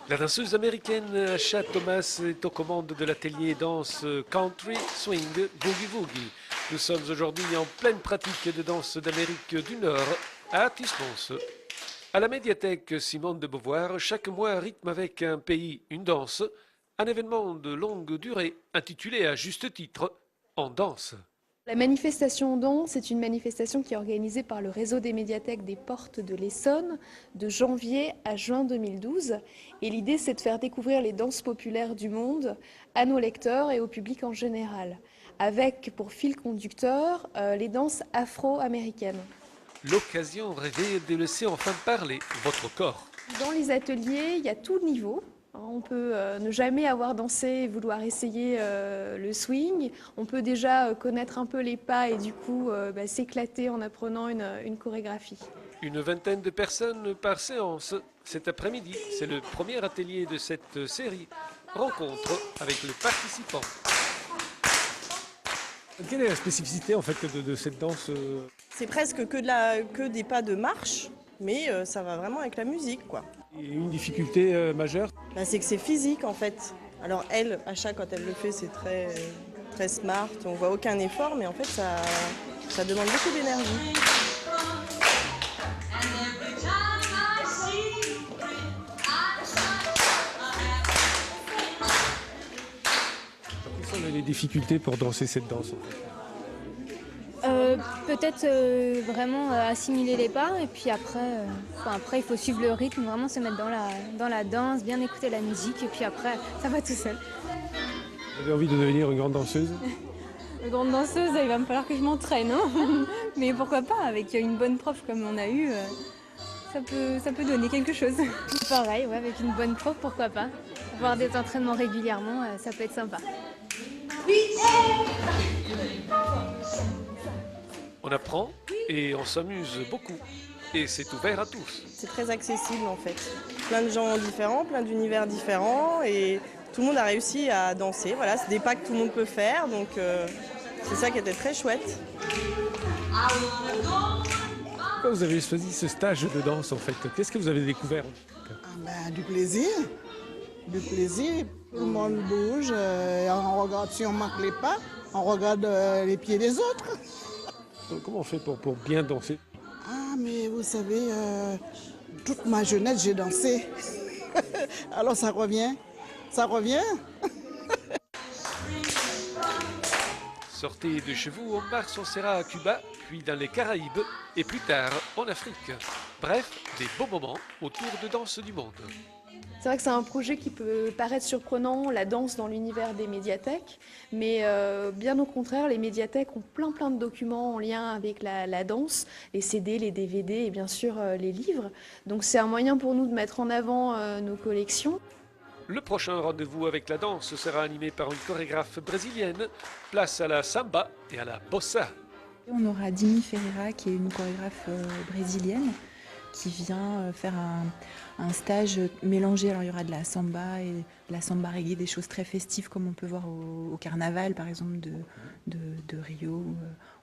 La danseuse américaine Asha Thomas est aux commandes de l'atelier danse country, swing, boogie woogie. Nous sommes aujourd'hui en pleine pratique de danse d'Amérique du Nord à Tismons. À la médiathèque Simone de Beauvoir, chaque mois rythme avec un pays une danse, un événement de longue durée intitulé à juste titre En danse. La manifestation en danse est une manifestation qui est organisée par le réseau des médiathèques des Portes de l'Essonne de janvier à juin 2012. Et l'idée, c'est de faire découvrir les danses populaires du monde à nos lecteurs et au public en général, avec pour fil conducteur les danses afro-américaines. L'occasion rêvée de laisser enfin parler votre corps. Dans les ateliers, il y a tout niveau. On peut ne jamais avoir dansé et vouloir essayer le swing. On peut déjà connaître un peu les pas et du coup s'éclater en apprenant une chorégraphie. Une vingtaine de personnes par séance. Cet après-midi, c'est le premier atelier de cette série. Rencontre avec les participants. Quelle est la spécificité en fait de cette danse? C'est presque que des pas de marche, mais ça va vraiment avec la musique, quoi. Et une difficulté majeure? C'est que c'est physique en fait. Alors elle, Asha, quand elle le fait, c'est très, très smart, on voit aucun effort, mais en fait ça demande beaucoup d'énergie. Quelles sont les difficultés pour danser cette danse en fait? Peut-être vraiment assimiler les pas et puis après il faut suivre le rythme, vraiment se mettre dans la danse, bien écouter la musique et puis après ça va tout seul. Vous avez envie de devenir une grande danseuse? Une grande danseuse, il va me falloir que je m'entraîne, hein. Mais pourquoi pas, avec une bonne prof comme on a eu, ça peut donner quelque chose. Pareil, ouais, avec une bonne prof, pourquoi pas. Avoir des entraînements régulièrement, ça peut être sympa. On apprend et on s'amuse beaucoup. Et c'est ouvert à tous. C'est très accessible en fait. Plein de gens différents, plein d'univers différents et tout le monde a réussi à danser. Voilà, c'est des pas que tout le monde peut faire, donc c'est ça qui était très chouette. Pourquoi vous avez choisi ce stage de danse en fait? Qu'est-ce que vous avez découvert? Du plaisir. Du plaisir. Tout le monde bouge, on regarde si on marque les pas, on regarde les pieds des autres. Comment on fait pour bien danser? Ah, mais vous savez, toute ma jeunesse, j'ai dansé. Alors ça revient. Ça revient. Sortez de chez vous, en mars on sera à Cuba, puis dans les Caraïbes et plus tard en Afrique. Bref, des beaux moments autour de danse du monde. C'est vrai que c'est un projet qui peut paraître surprenant, la danse dans l'univers des médiathèques, mais bien au contraire, les médiathèques ont plein de documents en lien avec la danse, les CD, les DVD et bien sûr les livres. Donc c'est un moyen pour nous de mettre en avant nos collections. Le prochain rendez-vous avec la danse sera animé par une chorégraphe brésilienne. Place à la samba et à la bossa. On aura Dimi Ferreira qui est une chorégraphe brésilienne qui vient faire un stage mélangé. Alors il y aura de la samba et de la samba reggae, des choses très festives comme on peut voir au carnaval par exemple de Rio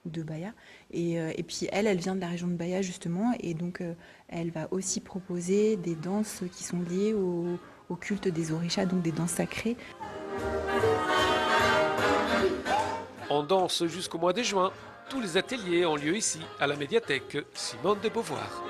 ou de Bahia. Et puis elle vient de la région de Bahia justement et donc elle va aussi proposer des danses qui sont liées au culte des orishas, donc des danses sacrées. On danse jusqu'au mois de juin. Tous les ateliers ont lieu ici, à la médiathèque Simone de Beauvoir.